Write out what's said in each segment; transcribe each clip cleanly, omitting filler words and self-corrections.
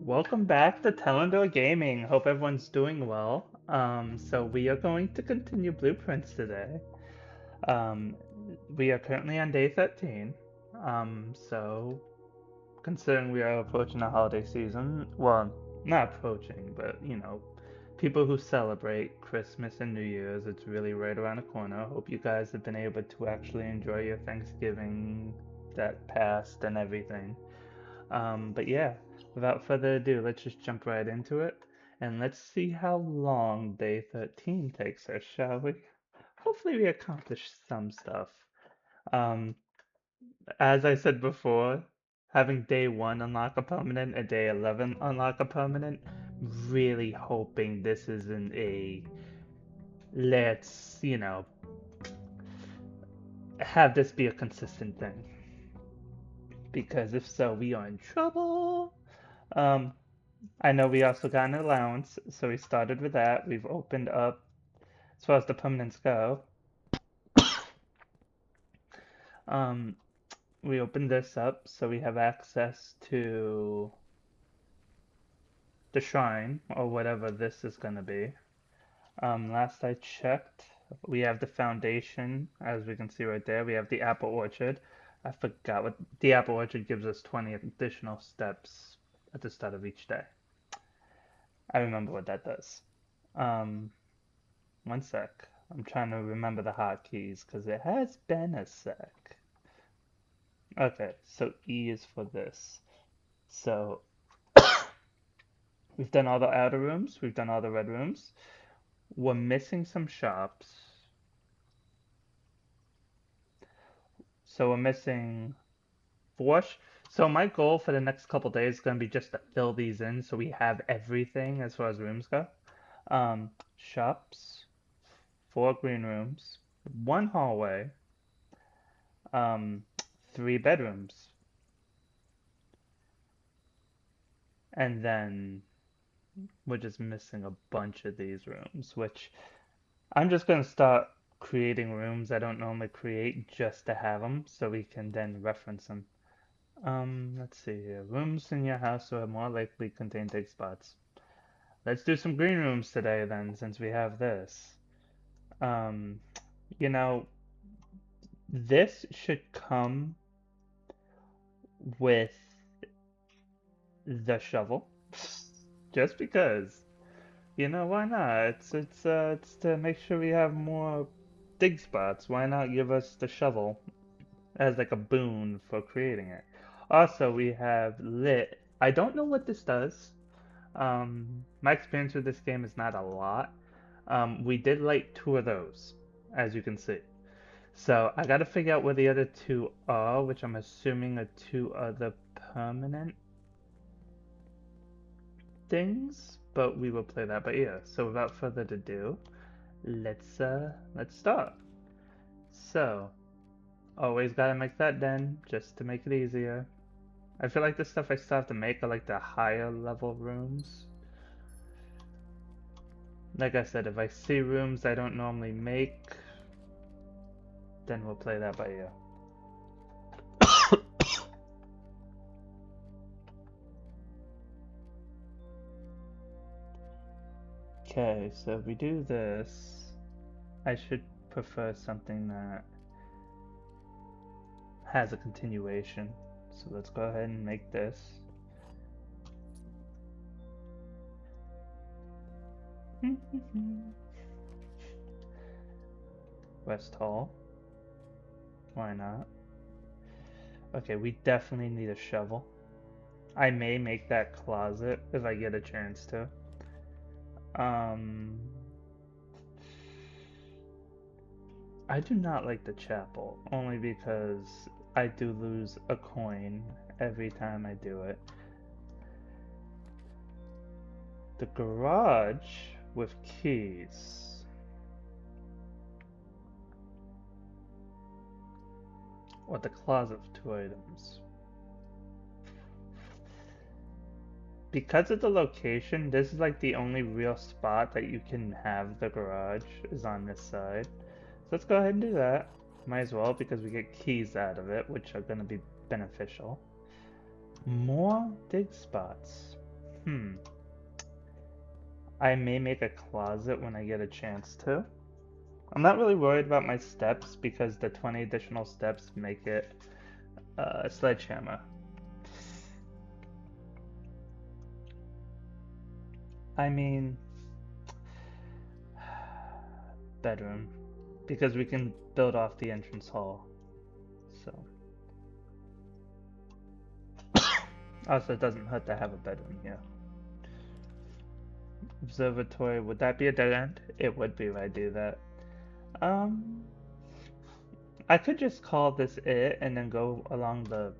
Welcome back to Telendor Gaming. Hope everyone's doing well. So we are going to continue Blueprints today. Um, we are currently on day 13. So considering we are approaching the holiday season, well, not approaching, but people who celebrate Christmas and New Year's, it's really right around the corner. Hope you guys have been able to actually enjoy your Thanksgiving that passed and everything. But yeah, without further ado, let's just jump right into it and let's see how long day 13 takes us, shall we? Hopefully, we accomplish some stuff. Um, as I said before, having day 1 unlock a permanent and day 11 unlock a permanent, really hoping this isn't a let's, have this be a consistent thing. Because if so, we are in trouble. Um, I know we also got an allowance, so we started with that. We've opened up, as far as the permanents go, um, we opened this up so we have access to the shrine, or whatever this is going to be. Last I checked, we have the foundation, as we can see right there. We have the apple orchard. I forgot what the apple orchard gives us 20 additional steps at the start of each day. I remember what that does. Um, One sec. I'm trying to remember the hotkeys because it has been a sec. Okay, so E is for this. So we've done all the outer rooms, we've done all the red rooms. We're missing some shops. So we're missing four. So my goal for the next couple days is going to be just to fill these in so we have everything as far as rooms go. Shops, four green rooms, one hallway, um, three bedrooms. And then we're just missing a bunch of these rooms, which I'm just going to start creating rooms I don't normally create just to have them so we can then reference them. Let's see here. Rooms in your house will more likely contain dig spots. Let's do some green rooms today then, since we have this. Um, you know, this should come with the shovel, just because. Why not? It's to make sure we have more dig spots. Why not give us the shovel as like a boon for creating it? Also, we have lit. I don't know what this does. My experience with this game is not a lot. We did light two of those, as you can see. So I gotta figure out where the other two are, which I'm assuming are two other permanent things, but we will play that. But yeah, so without further ado, let's start. So, always gotta make that den, just to make it easier. I feel like the stuff I still have to make are like the higher level rooms. Like I said, if I see rooms I don't normally make, then we'll play that by ear. Okay, so if we do this, I should prefer something that has a continuation. So let's go ahead and make this. West Hall. Why not? Okay, we definitely need a shovel. I may make that closet if I get a chance to. Um, I do not like the chapel, only because I do lose a coin every time I do it. The garage with keys. Or the closet with two items. Because of the location, this is like the only real spot that you can have the garage is on this side. So let's go ahead and do that. Might as well because we get keys out of it, which are going to be beneficial. More dig spots. I may make a closet when I get a chance to. I'm not really worried about my steps because the 20 additional steps make it a sledgehammer. I mean, bedroom, because we can build off the entrance hall. So, also it doesn't hurt to have a bedroom here. Observatory, would that be a dead end? It would be if I do that. I could just call this it and then go along the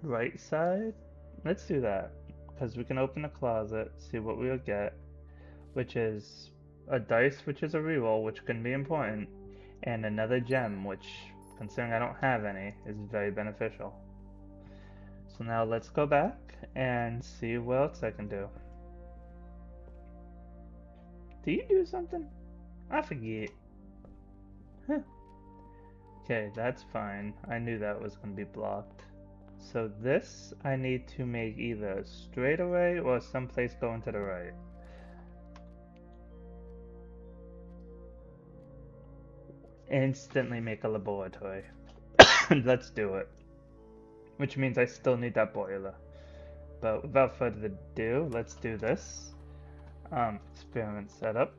right side. Let's do that, because we can open a closet, see what we'll get, which is a dice, which is a reroll, which can be important, and another gem, which, considering I don't have any, is very beneficial. So now let's go back and see what else I can do. Do you do something? I forget. Huh. Okay, that's fine. I knew that was going to be blocked. So this, I need to make either a straightaway or someplace going to the right. Instantly make a laboratory. Let's do it. Which means I still need that boiler. But without further ado, let's do this. Experiment setup.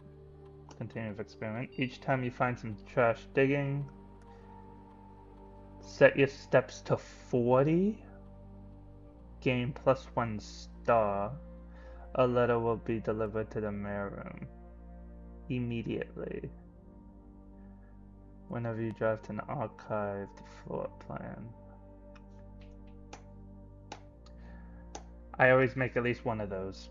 Continue with experiment. Each time you find some trash digging, set your steps to 40. Gain +1 star. A letter will be delivered to the mail room immediately. Whenever you draft an archived floor plan. I always make at least one of those.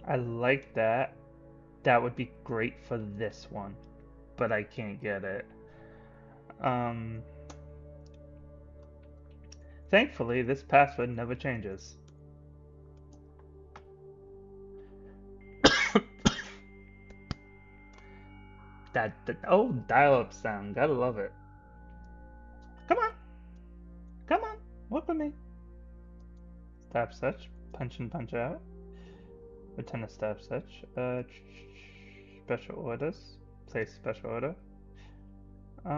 I like that. That would be great for this one, but I can't get it. Thankfully, this password never changes. Oh, dial-up sound, gotta love it. Come on, come on, work with me. Staff search, punch in, punch out. Return a staff search. Special orders, place special order. I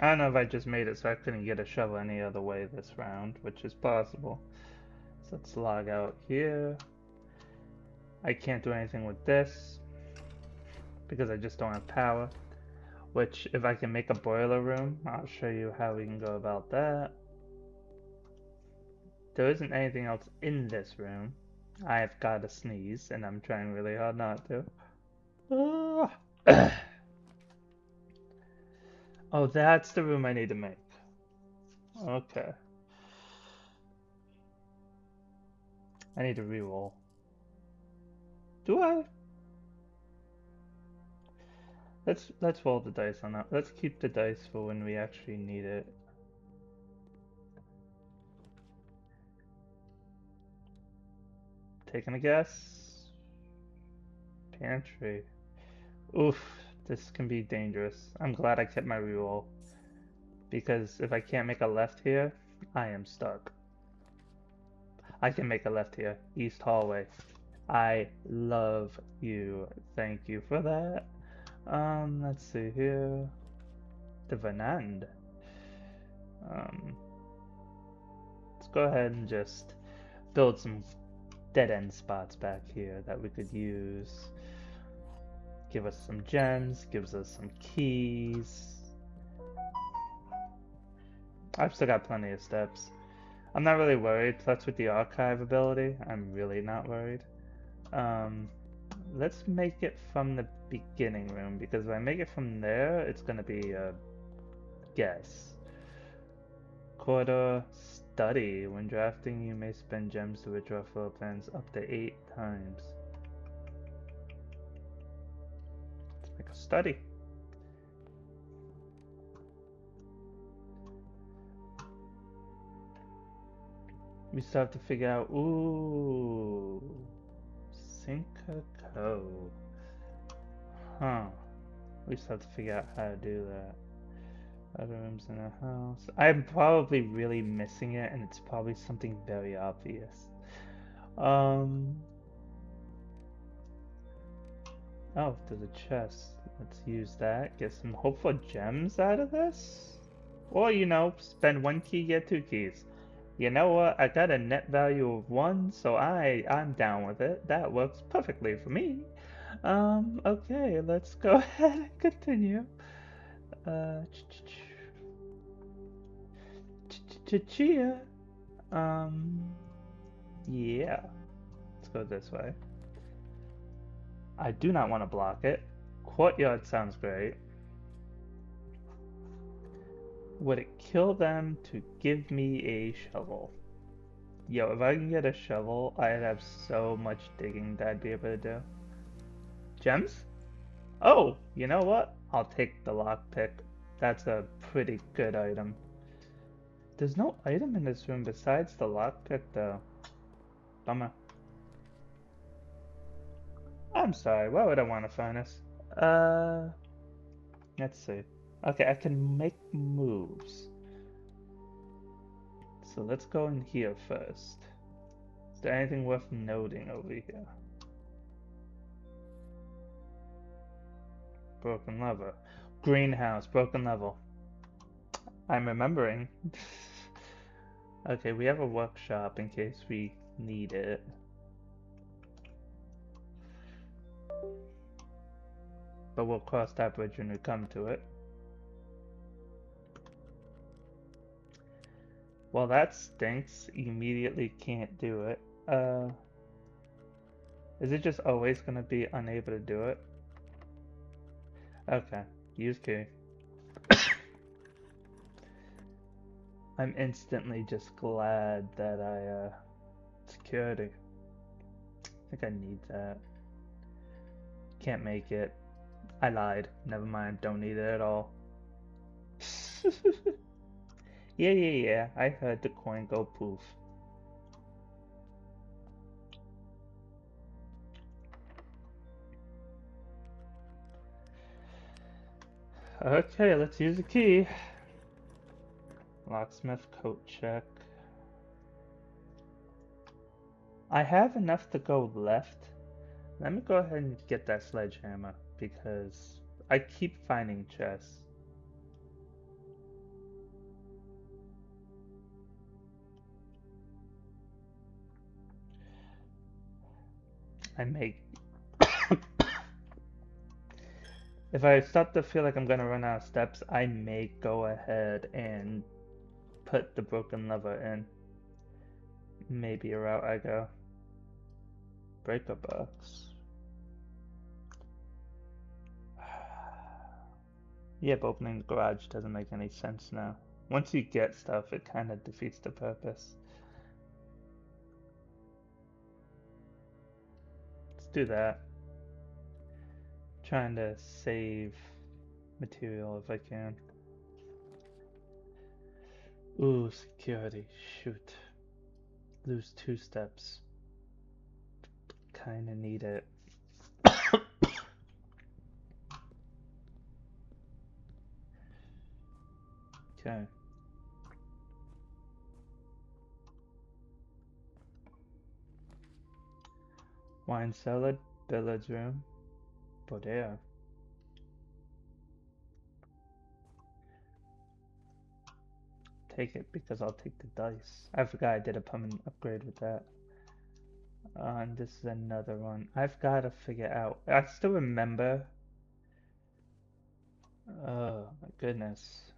don't know if I just made it so I couldn't get a shovel any other way this round, which is possible. So let's log out here. I can't do anything with this because I just don't have power. Which, if I can make a boiler room, I'll show you how we can go about that. There isn't anything else in this room. I've got to sneeze, and I'm trying really hard not to. Oh, that's the room I need to make. Okay. I need to reroll. Do I? Let's roll the dice on that. Let's keep the dice for when we actually need it. Taking a guess. Pantry. Oof, this can be dangerous. I'm glad I kept my reroll. Because if I can't make a left here, I am stuck. I can make a left here. East hallway. I love you. Thank you for that. Let's see here. The Venand. Let's go ahead and just build some dead end spots back here that we could use. Give us some gems, gives us some keys. I've still got plenty of steps. I'm not really worried, plus with the archive ability, I'm really not worried. Let's make it from the beginning room, because if I make it from there, it's gonna be a guess. Corridor study. When drafting, you may spend gems to withdraw floor plans up to 8 times. Let's make a study. We still have to figure out, ooh, Cinco. Huh. We just have to figure out how to do that. Other rooms in the house. I'm probably really missing it, and it's probably something very obvious. Oh, there's a chest. Let's use that. Get some hopeful gems out of this. Or, you know, spend 1 key, get 2 keys. You know what? I got a net value of 1, so I'm down with it. That works perfectly for me. Okay, let's go ahead and continue. Chia. Yeah. Let's go this way. I do not want to block it. Courtyard sounds great. Would it kill them to give me a shovel? Yo, if I can get a shovel, I'd have so much digging that I'd be able to do. Gems? Oh, you know what? I'll take the lockpick. That's a pretty good item. There's no item in this room besides the lockpick, though. Bummer. I'm sorry, why would I want a furnace? Let's see. Okay, I can make moves. So let's go in here first. Is there anything worth noting over here? Broken lever. Greenhouse, broken level. I'm remembering. Okay, we have a workshop in case we need it. But we'll cross that bridge when we come to it. Well, that stinks. Immediately can't do it. Is it just always gonna be unable to do it? Okay, use key. I'm instantly just glad that security. I think I need that. Can't make it. I lied. Never mind, don't need it at all. Yeah. I heard the coin go poof. Okay, let's use the key. Locksmith coat check. I have enough to go left. Let me go ahead and get that sledgehammer because I keep finding chests. I may. If I start to feel like I'm gonna run out of steps, I may go ahead and put the broken lever in. Maybe a route I go. Breaker box. Yep, opening the garage doesn't make any sense now. Once you get stuff, it kind of defeats the purpose. Let's do that. Trying to save material if I can. Ooh, security. Shoot. Lose 2 steps. Kinda need it. Okay. Wine cellar, billiards room, bodega. Take it because I'll take the dice. I forgot I did a permanent upgrade with that. And this is another one. I've got to figure out. I still remember. Oh my goodness.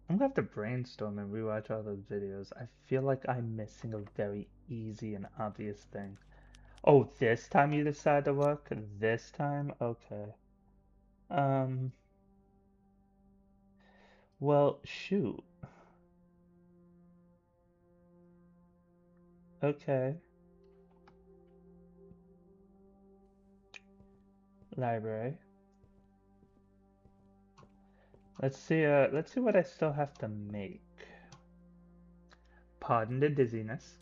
I'm gonna have to brainstorm and rewatch all those videos. I feel like I'm missing a very easy and obvious thing. Oh, this time you decide to work? This time? Okay. Well, shoot. Okay. Library. Let's see what I still have to make. Pardon the dizziness.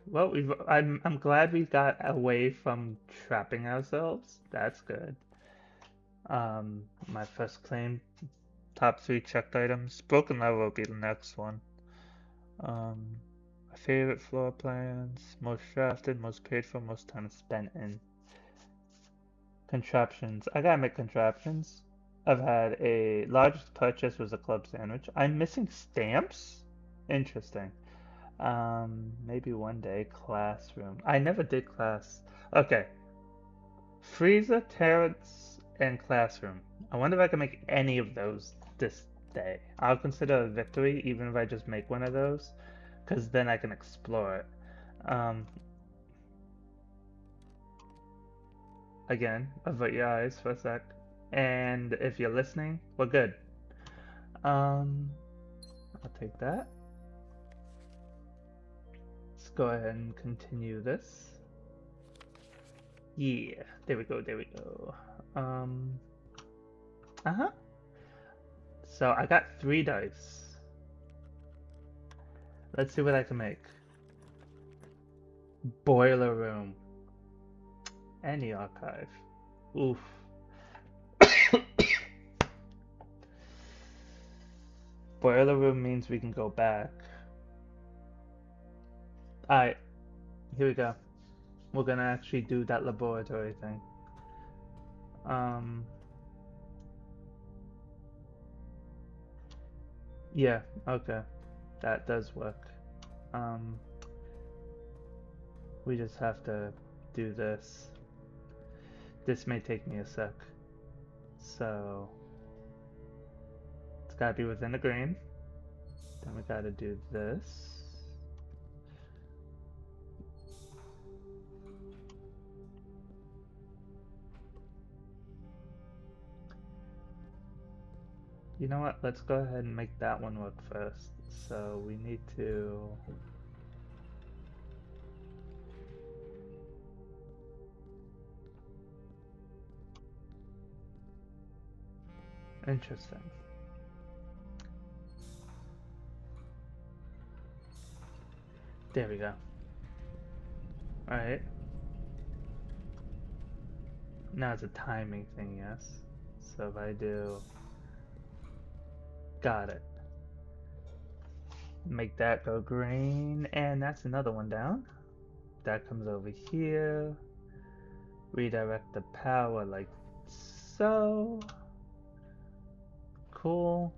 Well, I'm glad we got away from trapping ourselves. That's good. My first claim, top 3 checked items. Broken level will be the next one. My favorite floor plans, most drafted, most paid for, most time spent in. Contraptions. I gotta make contraptions. I've had a largest purchase was a club sandwich. I'm missing stamps? Interesting. Maybe one day classroom. I never did class. Okay. Freezer, Terrence, and classroom. I wonder if I can make any of those this day. I'll consider a victory even if I just make one of those, because then I can explore it. Again, avert your eyes for a sec. And if you're listening, we're good. I'll take that. Let's go ahead and continue this. Yeah, there we go, there we go. So I got 3 dice. Let's see what I can make. Boiler room. Any archive. Oof. Boiler room means we can go back. Alright, here we go. We're gonna actually do that laboratory thing. Yeah, okay. That does work. We just have to do this. This may take me a sec. So, it's gotta be within the green. Then we gotta do this. You know what? Let's go ahead and make that one work first. So we need to... Interesting. There we go. Alright. Now it's a timing thing, yes. So if I do... Got it. Make that go green, and that's another one down. That comes over here. Redirect the power like so. Cool.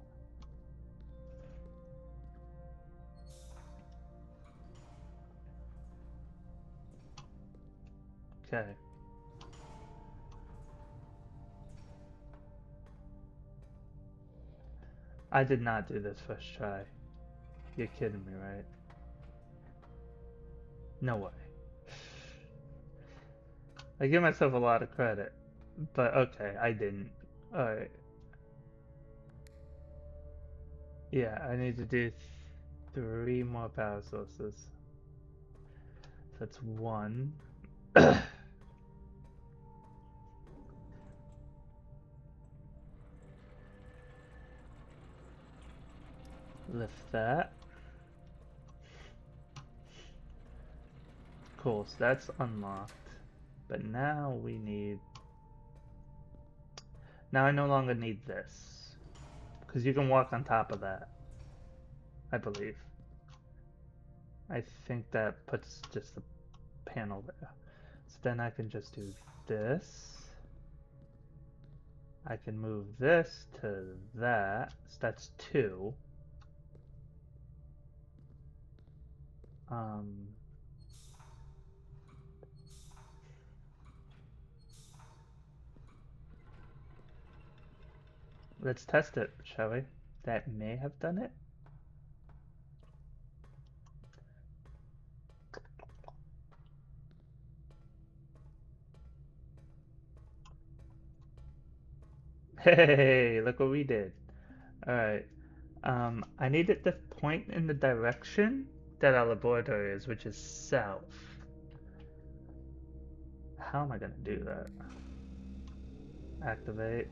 Okay. I did not do this first try. You're kidding me, right? No way. I give myself a lot of credit, but okay, I didn't. Alright. Yeah, I need to do 3 more power sources. So that's 1. Lift that. Cool, so that's unlocked. But now we need... Now I no longer need this. Because you can walk on top of that. I believe. I think that puts just the panel there. So then I can just do this. I can move this to that. So that's 2. Let's test it, shall we? That may have done it. Hey, look what we did. Alright. I need it to point in the direction that our laboratory is, which is south. How am I gonna do that? Activate.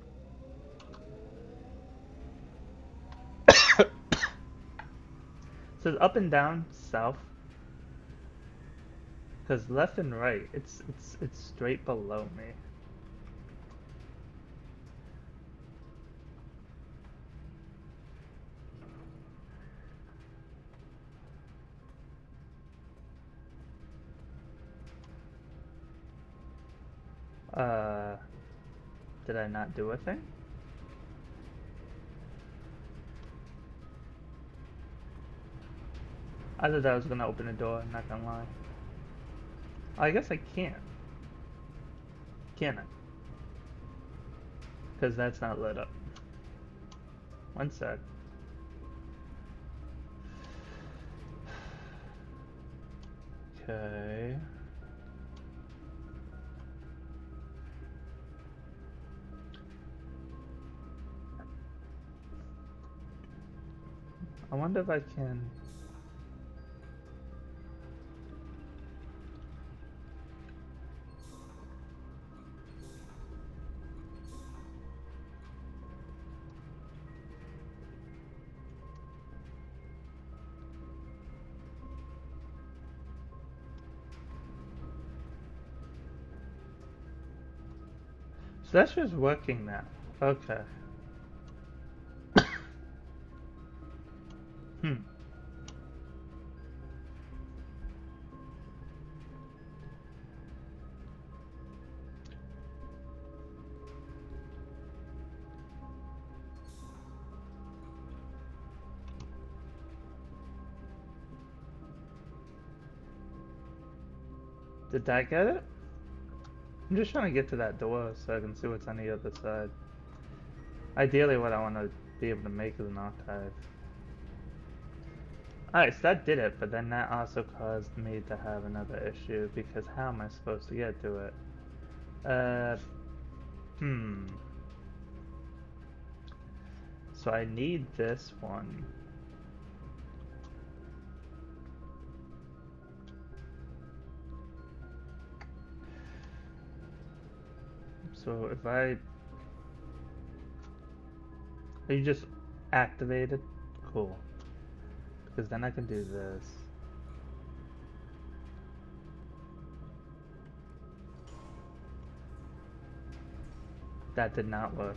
So up and down, south. Because left and right, it's straight below me. Did I not do a thing? I thought I was gonna open a door, I'm not gonna lie. I guess I can't. Can I? Because that's not lit up. One sec. Okay. I wonder if I can... So that's just working now. Okay. Hmm. Did that get it? I'm just trying to get to that door so I can see what's on the other side. Ideally what I want to be able to make is an archive. Alright, so that did it, but then that also caused me to have another issue, because how am I supposed to get to it? So I need this one. So if I... Are you just activated? Cool. Because then I can do this. That did not work.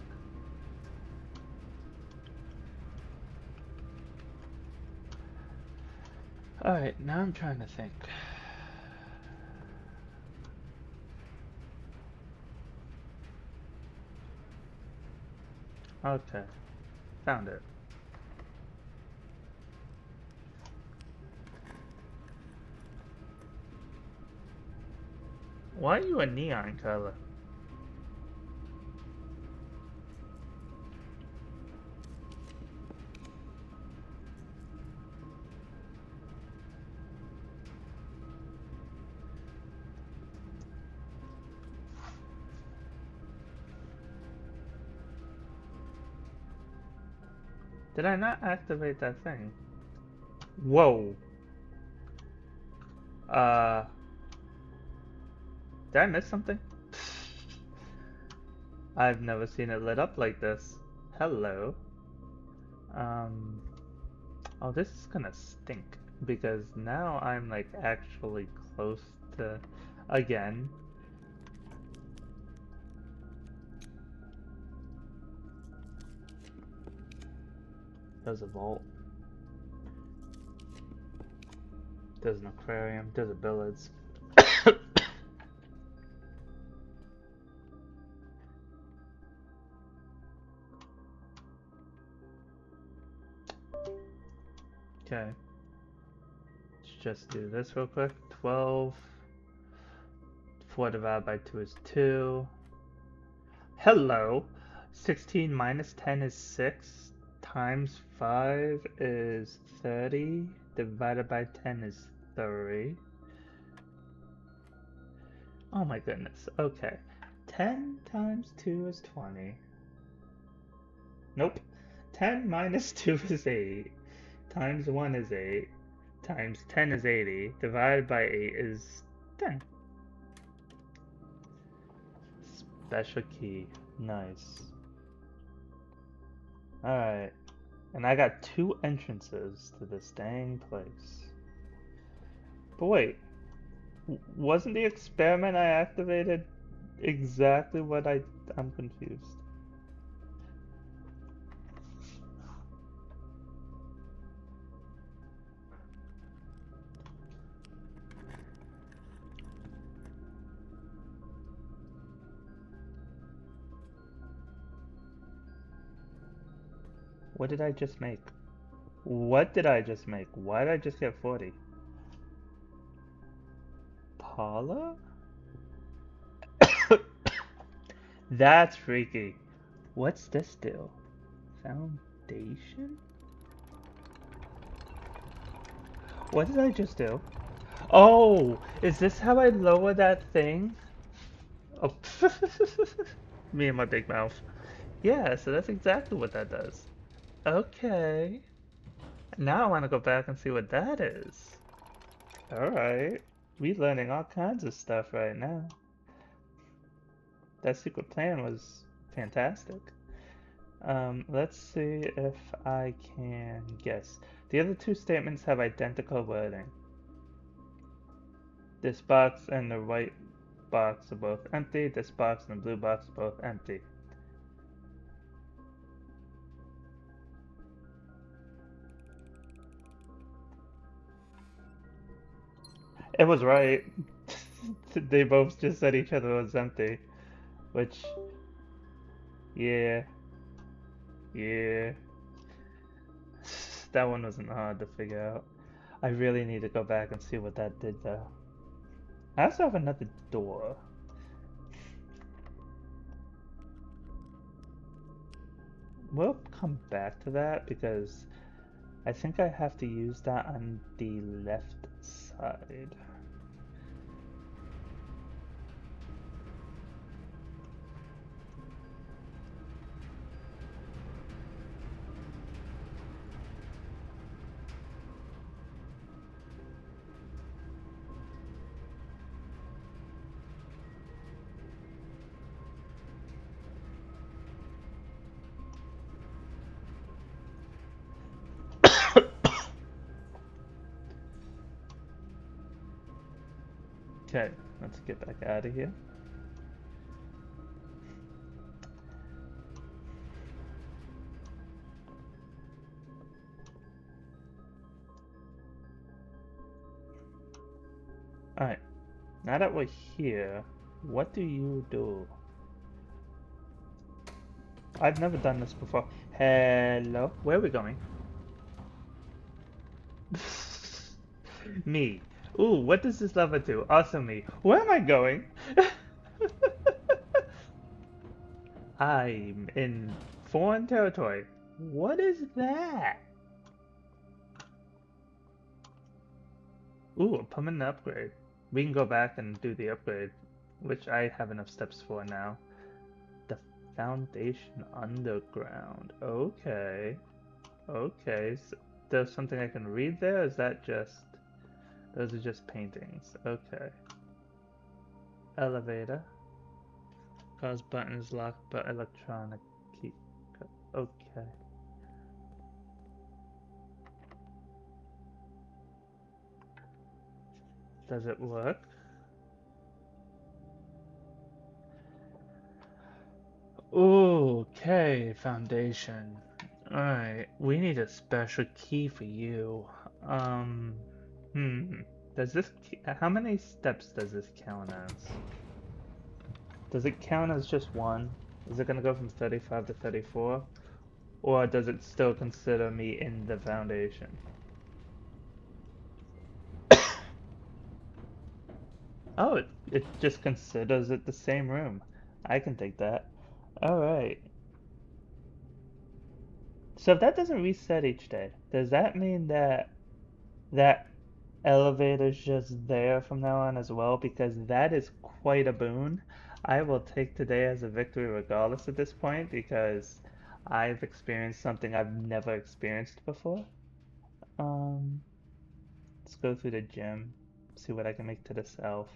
Alright, now I'm trying to think. Okay. Found it. Why are you a neon color? Did I not activate that thing? Whoa. Did I miss something? I've never seen it lit up like this. Hello. Oh, this is gonna stink, because now I'm like actually close to, again. There's a vault. There's an aquarium. There's a billiards. Okay. Let's just do this real quick. 12. 4 divided by 2 is 2. Hello! 16 minus 10 is 6. Times 5 is 30. Divided by 10 is 3. Oh my goodness. Okay. 10 times 2 is 20. Nope. 10 minus 2 is 8. Times 1 is 8. Times 10 is 80. Divided by 8 is 10. Special key. Nice. Alright. And I got 2 entrances to this dang place. But wait. Wasn't the experiment I activated exactly what I'm confused. What did I just make? What did I just make? Why did I just get 40? Paula? That's freaky. What's this do? Foundation? What did I just do? Oh, is this how I lower that thing? Oh, me and my big mouth. Yeah, so that's exactly what that does. Okay. Now I want to go back and see what that is. Alright. We learning all kinds of stuff right now. That secret plan was fantastic. Let's see if I can guess. The other two statements have identical wording. This box and the white box are both empty. This box and the blue box are both empty. It was right. They both just said each other was empty. Which, yeah, yeah. That one wasn't hard to figure out. I really need to go back and see what that did though. I also have another door. We'll come back to that because I think I have to use that on the left side. Okay, let's get back out of here. Alright, now that we're here, what do you do? I've never done this before. Hello, where are we going? Me. Ooh, what does this lever do? Also me. Where am I going? I'm in foreign territory. What is that? Ooh, a permanent upgrade. We can go back and do the upgrade, which I have enough steps for now. The foundation underground. Okay. Okay. So there's something I can read there? Or is that just... Those are just paintings. Okay. Elevator. Cause button is locked, but electronic key. Okay. Does it work? Okay, foundation. Alright, we need a special key for you. Um, hmm. Does this, how many steps does this count as? Does it count as just one? Is it gonna go from 35 to 34? Or does it still consider me in the foundation? Oh, it just considers it the same room. I can take that. Alright. So if that doesn't reset each day, does that mean that that elevator's just there from now on as well? Because that is quite a boon. I will take today as a victory regardless at this point because I've experienced something I've never experienced before. Um, let's go through the gym, see what I can make to the south.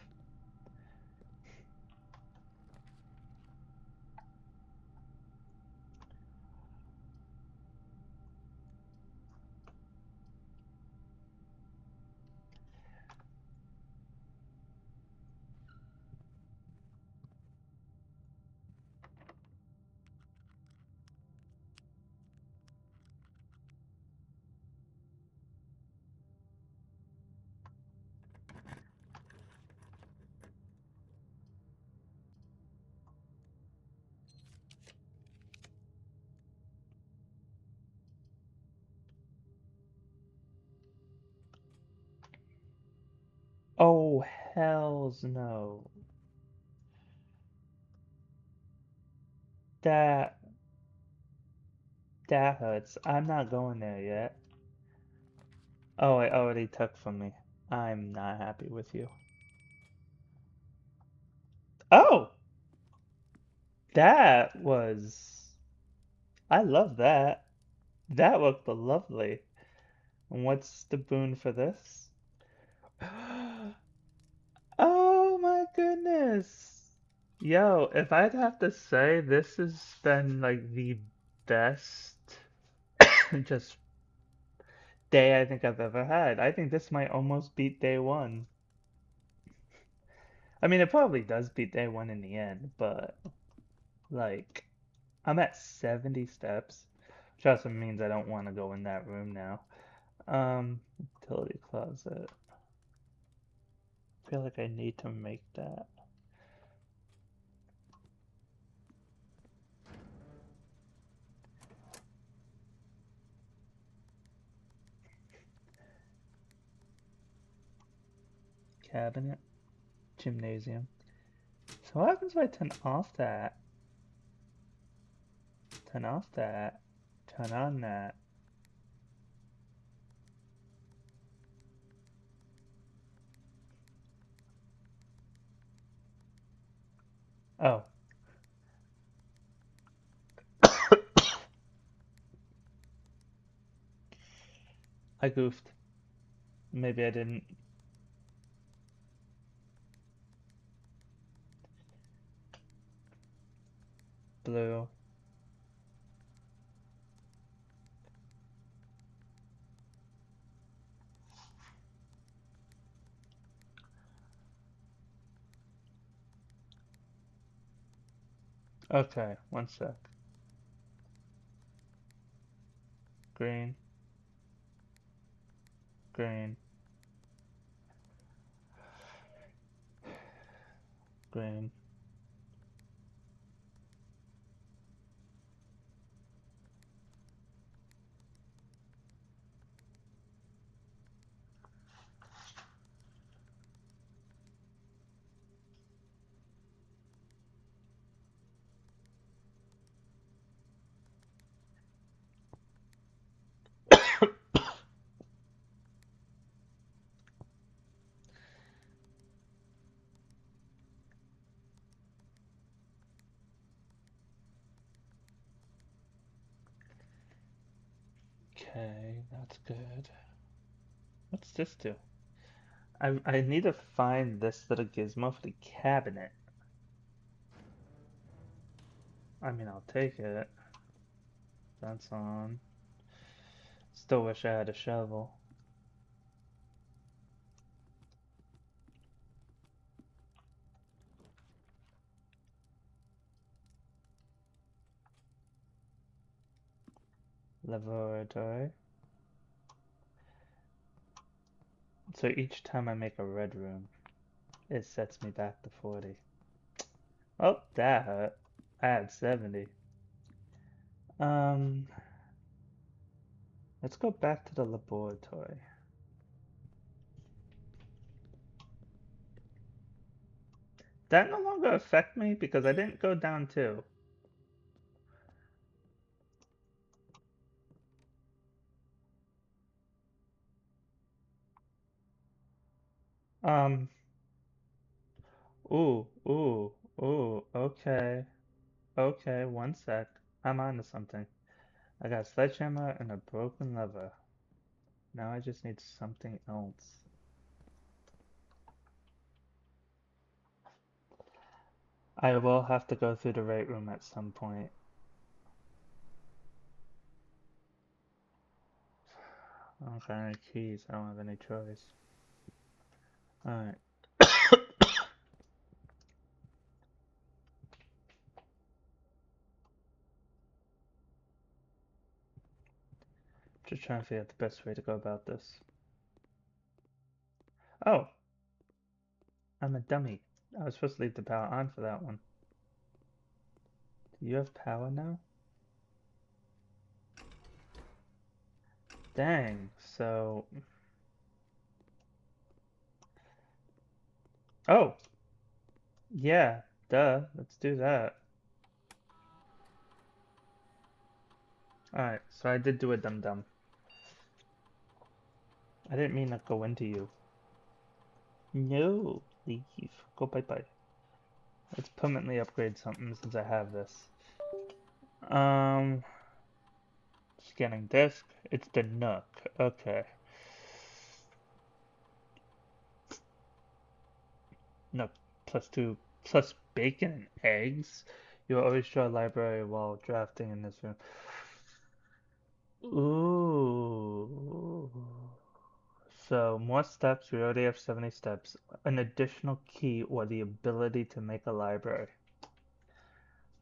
Oh, hells no. That that hurts. I'm not going there yet. Oh, it already took from me. I'm not happy with you. Oh, that was. I love that. That looked lovely. And what's the boon for this? Oh my goodness. Yo, if I'd have to say, this has been like the best just day I think I've ever had. I think this might almost beat day one. I mean, it probably does beat day one in the end, but like, I'm at 70 steps, which also means I don't want to go in that room now. Utility closet. I feel like I need to make that. Cabinet. Gymnasium. So what happens if I turn off that? Turn off that. Turn on that. Oh. I goofed. Maybe I didn't. Blue. Okay, one sec. Green. Green. Green. Okay, that's good. What's this do? I need to find this little gizmo for the cabinet. I mean, I'll take it. That's on. Still wish I had a shovel. Laboratory. So each time I make a red room, it sets me back to 40. Oh, that hurt. I had 70. Um, let's go back to the laboratory. That no longer affect me because I didn't go down too. Um, ooh, okay. Okay, one sec. I'm onto something. I got a sledgehammer and a broken lever. Now I just need something else. I will have to go through the right room at some point. I don't got any keys. I don't have any choice. Alright. Just trying to figure out the best way to go about this. Oh, I'm a dummy. I was supposed to leave the power on for that one. Do you have power now? Dang, so Oh, yeah, duh. Let's do that. Alright, so I did do a dum-dum. I didn't mean to go into you. No, leave. Go bye-bye. Let's permanently upgrade something since I have this. Um, Scanning disk. It's the Nook. Okay. Nook +2 plus bacon and eggs. You always draw a library while drafting in this room. Ooh. So more steps. We already have 70 steps. An additional key or the ability to make a library.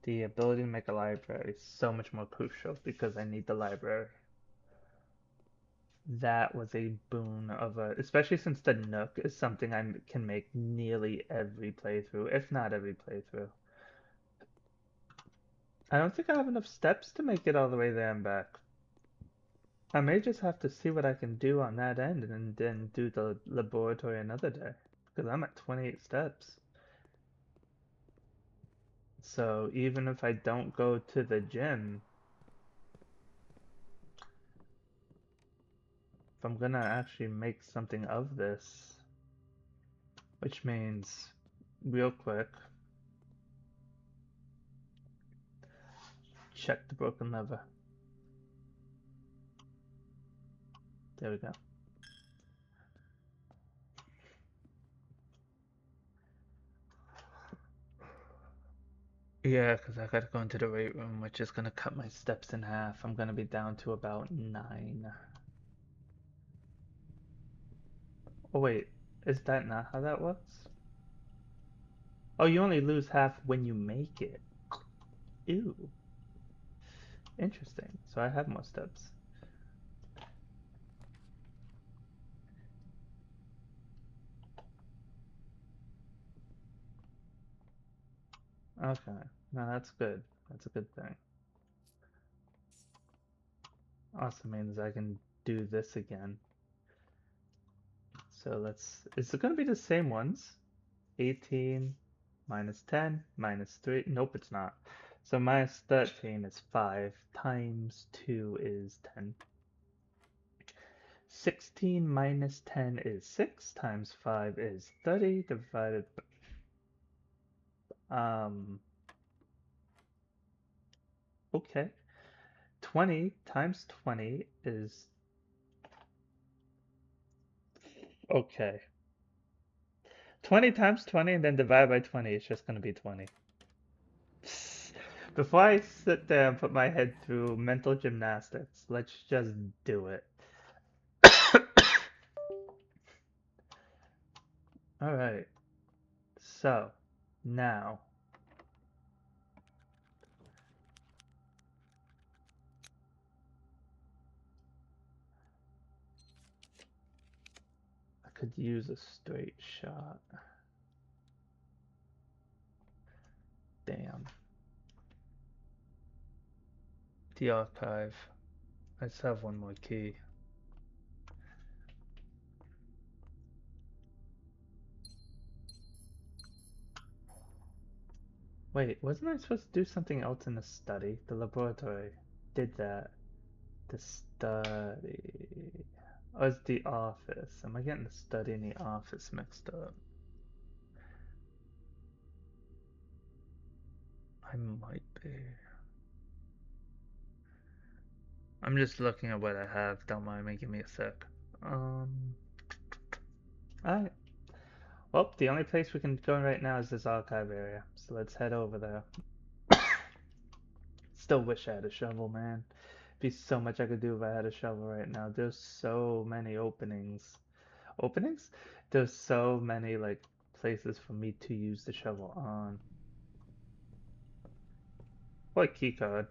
The ability to make a library is so much more crucial because I need the library. That was a boon of a, especially since the Nook is something I can make nearly every playthrough, if not every playthrough. I don't think I have enough steps to make it all the way there and back. I may just have to see what I can do on that end and then do the laboratory another day. Because I'm at 28 steps. So even if I don't go to the gym, if I'm gonna actually make something of this, which means, real quick, check the broken lever. There we go. Yeah, because I gotta go into the weight room, which is gonna cut my steps in half. I'm gonna be down to about 9. Oh wait, is that not how that works? Oh, you only lose half when you make it. Ew. Interesting. So I have more steps. Okay. No, that's good. That's a good thing. Also means I can do this again. So let's, is it gonna be the same ones? 18 minus 10 minus 3. Nope, it's not. So minus 13 is 5 times 2 is 10. 16 minus 10 is 6 times 5 is 30 divided by, okay. 20 times 20 is, okay. 20 times 20 and then divide by 20 is just going to be 20. Before I sit there and put my head through mental gymnastics, let's just do it. Alright, so now I could use a straight shot. Damn. The archive. I just have one more key. Wait, wasn't I supposed to do something else in the study? The laboratory did that. The study. Oh, it's the office. Am I getting the study and the office mixed up? I might be. I'm just looking at what I have. Don't mind me. Give me a sec. Alright. Well, the only place we can go right now is this archive area. So let's head over there. Still wish I had a shovel, man. Be so much I could do if I had a shovel right now. There's so many openings. Openings? There's so many, like, places for me to use the shovel on. What keycard?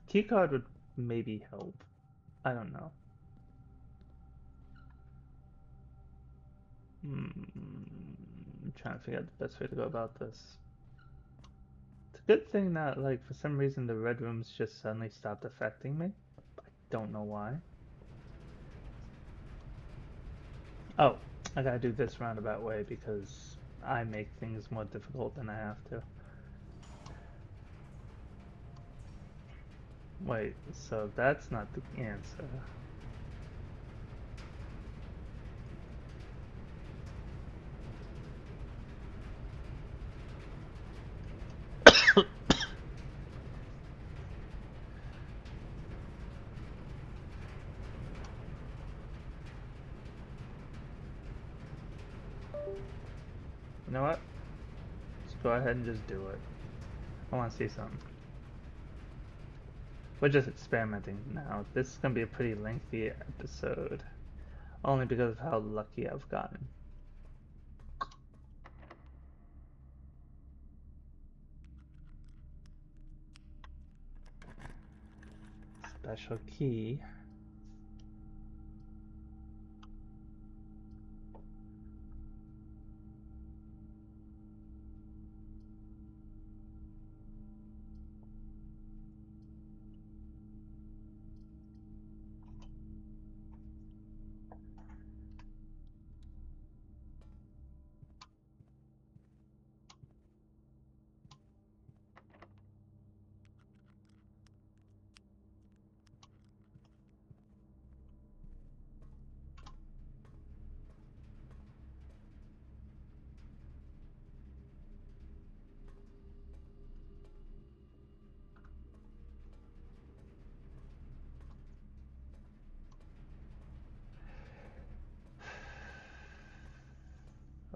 Keycard would maybe help. I don't know. I'm trying to figure out the best way to go about this. It's a good thing that, like, for some reason the red rooms just suddenly stopped affecting me. I don't know why. Oh, I gotta do this roundabout way because I make things more difficult than I have to. Wait, so that's not the answer. You know what? Let's go ahead and just do it. I want to see something. We're just experimenting now. This is going to be a pretty lengthy episode. Only because of how lucky I've gotten. Special key.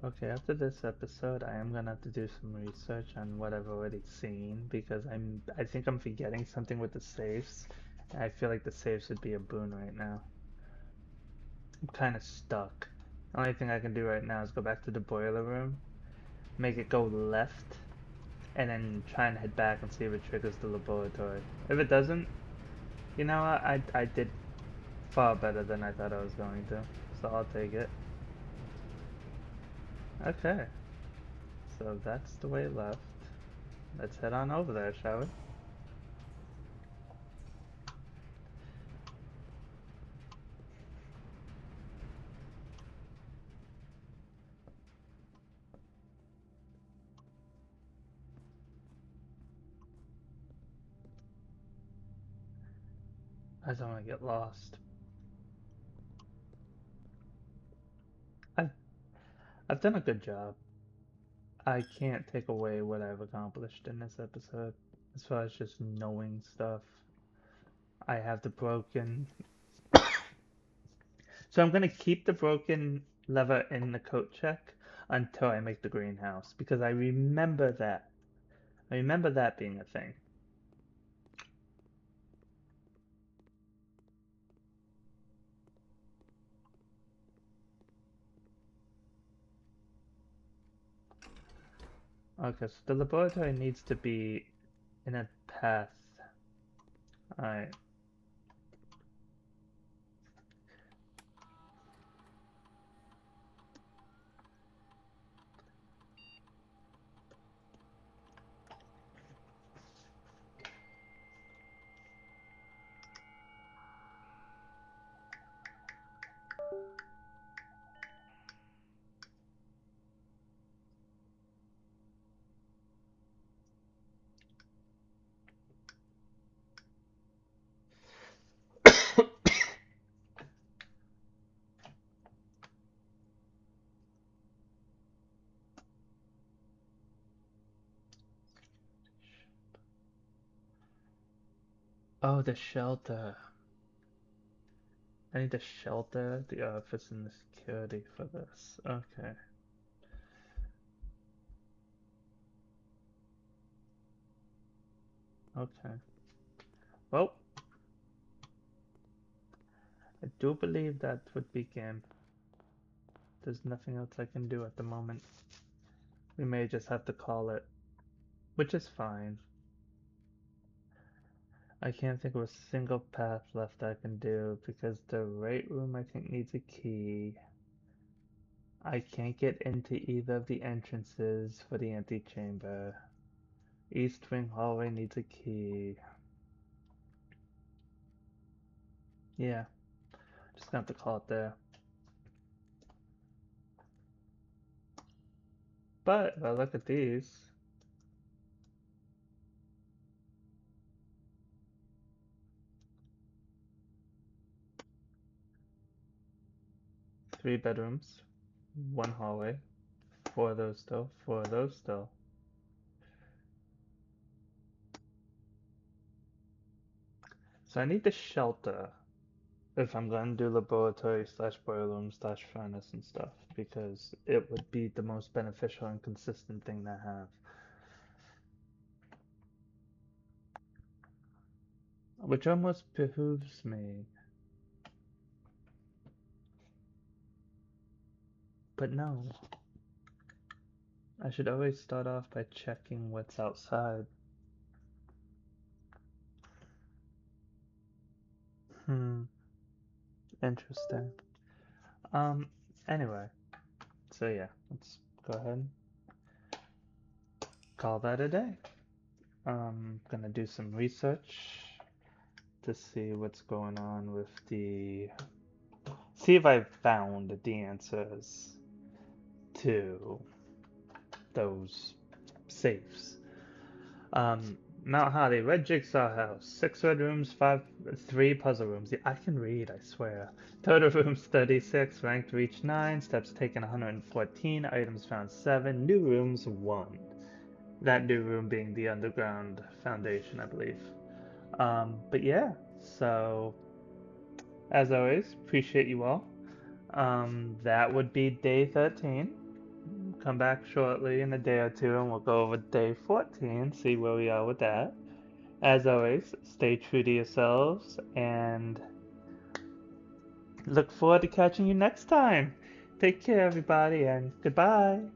Okay, after this episode, I am gonna have to do some research on what I've already seen because I think I'm forgetting something with the safes. I feel like the safes would be a boon right now. I'm kind of stuck. The only thing I can do right now is go back to the boiler room, make it go left, and then try and head back and see if it triggers the laboratory. If it doesn't, you know what? I did far better than I thought I was going to, so I'll take it. Okay, so that's the way left. Let's head on over there, shall we? I don't want to get lost. I've I've done a good job. I can't take away what I've accomplished in this episode as far as just knowing stuff. I have the broken, so I'm gonna keep the broken lever in the coat check until I make the greenhouse because I remember that. I remember that being a thing. Okay, so the laboratory needs to be in a path. Alright. Oh, the shelter. I need to shelter the office and the security for this. Okay. Okay. Well, I do believe that would begin. There's nothing else I can do at the moment. We may just have to call it, which is fine. I can't think of a single path left I can do because the right room I think needs a key. I can't get into either of the entrances for the antechamber. East wing hallway needs a key. Yeah, just gonna have to call it there. But if I look at these, three bedrooms, one hallway, four of those still, four of those still. So I need the shelter if I'm going to do laboratory slash boiler room slash furnace and stuff, because it would be the most beneficial and consistent thing to have. Which almost behooves me. But no. I should always start off by checking what's outside. Interesting. Anyway. So yeah, let's go ahead and call that a day. Gonna do some research to see what's going on with see if I found the answers to those safes. Mount Holly, red jigsaw house, 6 red rooms, 3 puzzle rooms. Yeah, I can read, I swear. Total rooms 36, ranked reach 9, steps taken 114, items found 7, new rooms 1. That new room being the underground foundation, I believe. But yeah, so as always, appreciate you all. That would be day 13. Come back shortly in a day or two and we'll go over day 14, see where we are with that. As always, stay true to yourselves and look forward to catching you next time. Take care, everybody, and goodbye.